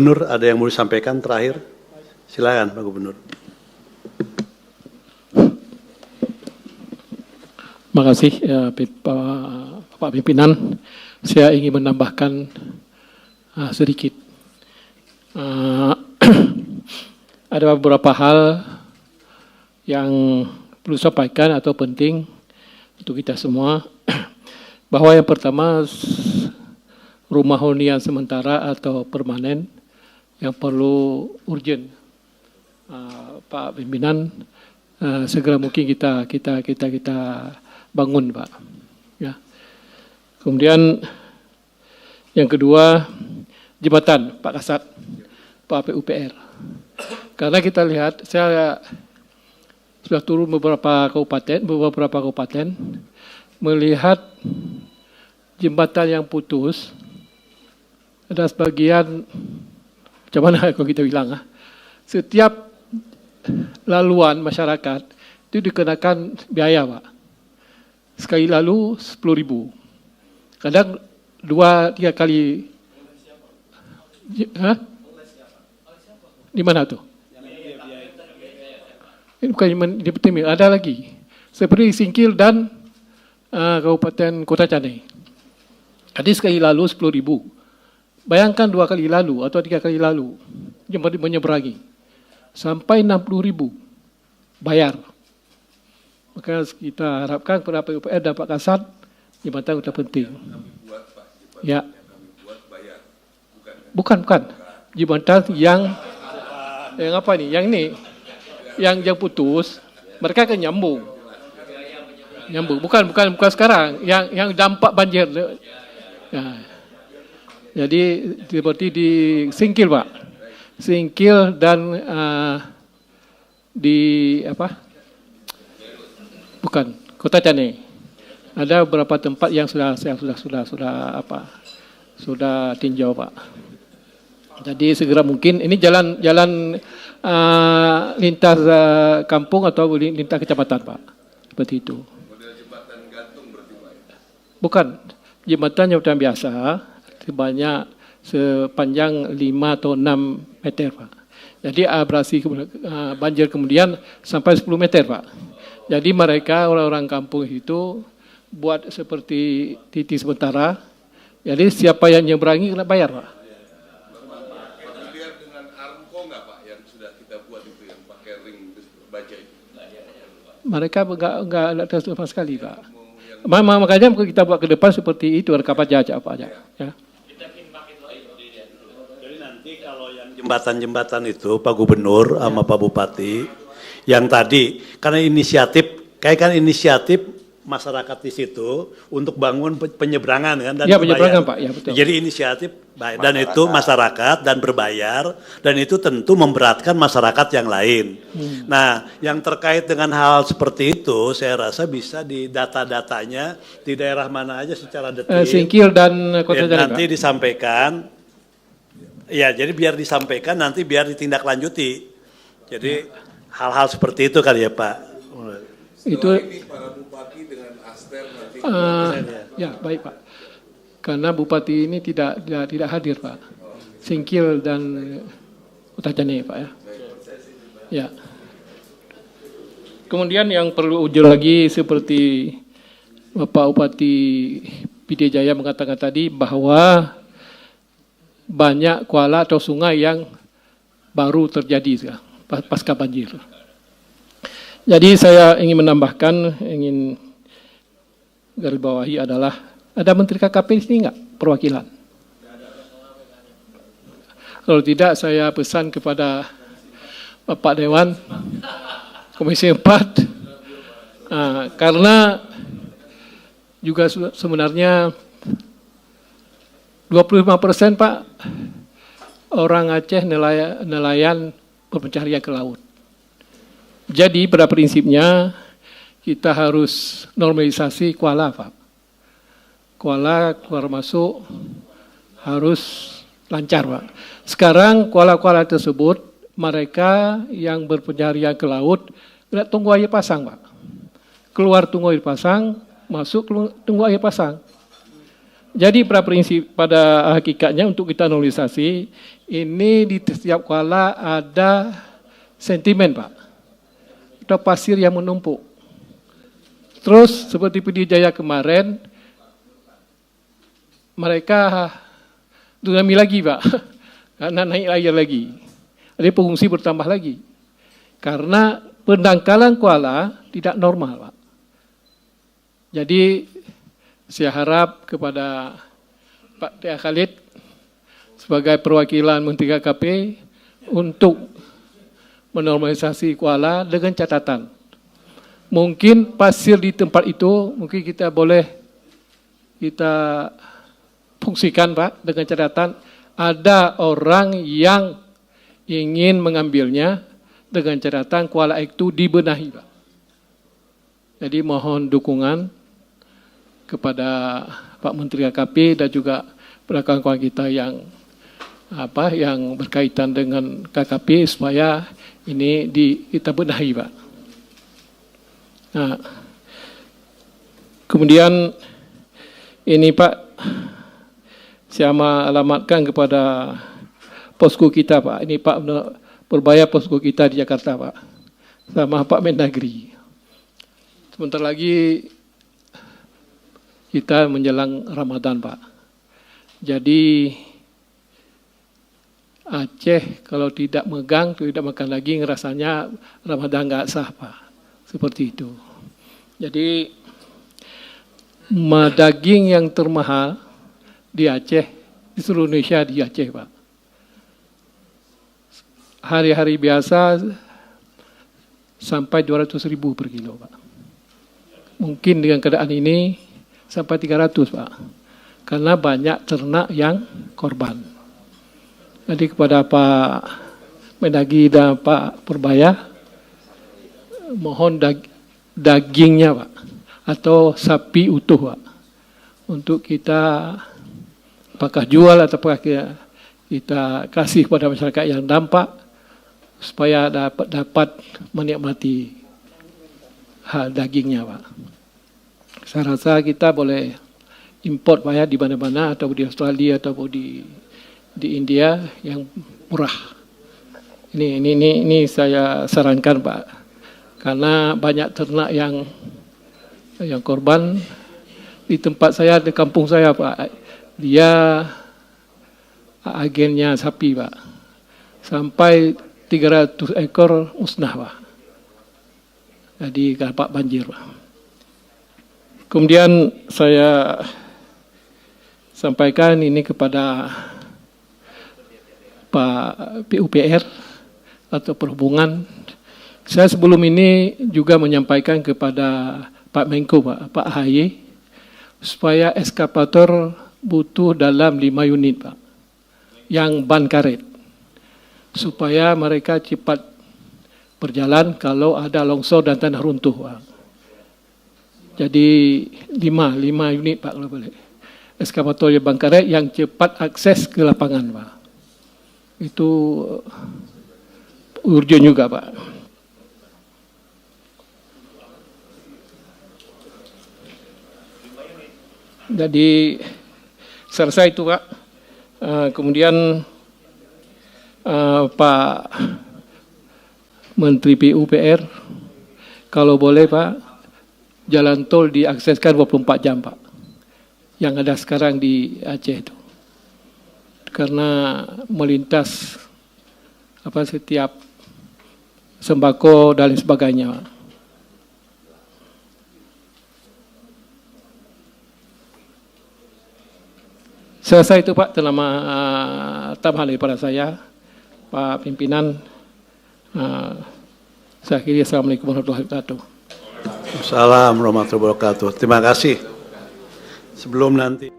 Gubernur, ada yang mau disampaikan terakhir? Silakan Pak Gubernur. Terima kasih Pak Pimpinan. Saya ingin menambahkan sedikit. Ada beberapa hal yang perlu sampaikan atau penting untuk kita semua. Bahwa yang pertama, rumah hunian sementara atau permanen yang perlu urgent. Pak Pimpinan, segera mungkin kita bangun, Pak. Ya. Kemudian yang kedua, jembatan Pak Kasat, Pak PUPR. Karena kita lihat, saya sudah turun beberapa kabupaten melihat jembatan yang putus. Ada sebagian, macam mana kalau kita bilang, setiap laluan masyarakat itu dikenakan biaya, Pak. Sekali lalu 10.000. Kadang 2-3 kali. Di mana tuh? Ini bukan di Petimir, ada lagi. Seperti Singkil dan Kabupaten Kota Canai. Jadi sekali lalu 10.000. Bayangkan 2 kali lalu atau 3 kali lalu menyeberangi. Sampai 60.000 bayar. Maka kita harapkan kepada PUPR dan Pak Kasat, jembatan sudah penting. Ya. Bukan. Jembatan yang apa nih? Yang ini, yang putus, mereka akan nyambung. Bukan sekarang. Yang dampak banjir. Ya. Jadi seperti di Singkil, Pak. Singkil dan di apa? Bukan, Kota Canai. Ada beberapa tempat yang sudah tinjau, Pak. Jadi segera mungkin ini jalan lintas kampung atau lintas kecamatan, Pak. Seperti itu. Model jembatan gantung berarti, Pak? Bukan, jembatan biasa, sebanyak sepanjang 5 atau 6 meter, Pak. Jadi abrasi banjir kemudian sampai 10 meter, Pak. Jadi mereka orang-orang kampung itu buat seperti titik sementara. Jadi siapa yang nyeberangi kena bayar, Pak. Familiar dengan Armco nggak, Pak, yang sudah kita buat itu yang pakai ring baja itu? Mereka enggak ada sama sekali, Pak. Makanya kita buat ke depan seperti itu, ada kapal jajak, Pak. Ya. Jembatan-jembatan itu Pak Gubernur sama Pak Bupati yang tadi karena inisiatif masyarakat di situ untuk bangun penyeberangan kan dan penyeberangan, Pak. Ya, betul. Jadi inisiatif baik dan itu masyarakat dan berbayar dan itu tentu memberatkan masyarakat yang lain. Nah, yang terkait dengan hal seperti itu saya rasa bisa di data-datanya di daerah mana aja secara detail. Singkil dan Kota Canai, nanti Pak. disampaikan. Ya, jadi biar disampaikan nanti biar ditindaklanjuti. Jadi hal-hal seperti itu kali ya, Pak. Setelah ini para bupati dengan Aster nanti. Ya, baik, Pak. Karena bupati ini tidak hadir, Pak. Singkil dan Kota Canai, Pak, ya. Ya. Kemudian yang perlu ujar lagi seperti Bapak Bupati Pidijaya Jaya mengatakan tadi bahwa banyak kuala atau sungai yang baru terjadi pasca banjir. Jadi saya ingin menambahkan, ingin garis bawahi adalah, ada Menteri KKP di sini enggak? Perwakilan. Kalau tidak, saya pesan kepada Bapak Dewan, Komisi 4, karena juga sebenarnya 25% Pak, orang Aceh nelayan berpencarian ke laut. Jadi pada prinsipnya kita harus normalisasi kuala, Pak. Kuala keluar masuk harus lancar, Pak. Sekarang kuala-kuala tersebut mereka yang berpencarian ke laut tidak tunggu air pasang, Pak. Keluar tunggu air pasang, masuk tunggu air pasang. Jadi pada hakikatnya untuk kita normalisasi ini di setiap kuala ada sentimen, Pak. Atau pasir yang menumpuk. Terus seperti PD Jaya kemarin, mereka tsunami lagi, Pak. Karena naik air lagi. Ada pengungsi bertambah lagi. Karena pendangkalan kuala tidak normal, Pak. Jadi saya harap kepada Pak Tia Khalid sebagai perwakilan Menteri KKP untuk menormalisasi kuala dengan catatan. Mungkin pasir di tempat itu mungkin kita boleh kita fungsikan, Pak, dengan catatan ada orang yang ingin mengambilnya dengan catatan kuala itu dibenahi, Pak. Jadi mohon dukungan kepada Pak Menteri KKP dan juga kawan-kawan kita yang yang berkaitan dengan KKP supaya ini kita benahi, Pak. Nah, kemudian ini, Pak, saya alamatkan kepada posko kita, Pak. Ini Pak Purbaya, posko kita di Jakarta, Pak. Sama Pak Mendagri. Sebentar lagi kita menjelang Ramadan, Pak. Jadi Aceh kalau tidak megang, tidak makan lagi, ngerasanya Ramadan nggak sah, Pak. Seperti itu. Jadi daging yang termahal di Aceh, di seluruh Indonesia di Aceh, Pak. Hari-hari biasa sampai 200.000 per kilo, Pak. Mungkin dengan keadaan ini sampai 300, Pak. Karena banyak ternak yang korban. Jadi kepada Pak Mendagri dan Pak Purbaya, mohon dagingnya, Pak, atau sapi utuh, Pak, untuk kita apakah jual atau apakah kita kasih kepada masyarakat yang dampak supaya dapat menikmati dagingnya, Pak. Saya rasa kita boleh import, Pak, ya, di mana-mana atau di Australia atau di India yang murah. Ini saya sarankan, Pak. Karena banyak ternak yang korban di tempat saya, di kampung saya, Pak. Dia agennya sapi, Pak. Sampai 300 ekor musnah, Pak. Jadi dapat banjir, Pak. Kemudian saya sampaikan ini kepada Pak PUPR atau Perhubungan. Saya sebelum ini juga menyampaikan kepada Pak Menko, Pak AHY, supaya eskavator butuh dalam 5 unit, Pak, yang ban karet, supaya mereka cepat berjalan kalau ada longsor dan tanah runtuh, Pak. Jadi 5 unit, Pak, kalau boleh. Eskavator yang ban karet yang cepat akses ke lapangan, Pak. Itu urgent juga, Pak. Jadi selesai itu, Pak. Kemudian Pak Menteri PUPR, kalau boleh, Pak, jalan tol diakseskan 24 jam, Pak, yang ada sekarang di Aceh itu. Karena melintas setiap sembako dan lain sebagainya, Pak. Selesai itu, Pak, terlama tambahan daripada saya, Pak Pimpinan. Saya akhiri. Assalamualaikum warahmatullahi wabarakatuh. Assalamualaikum warahmatullahi wabarakatuh. Terima kasih. Sebelum nanti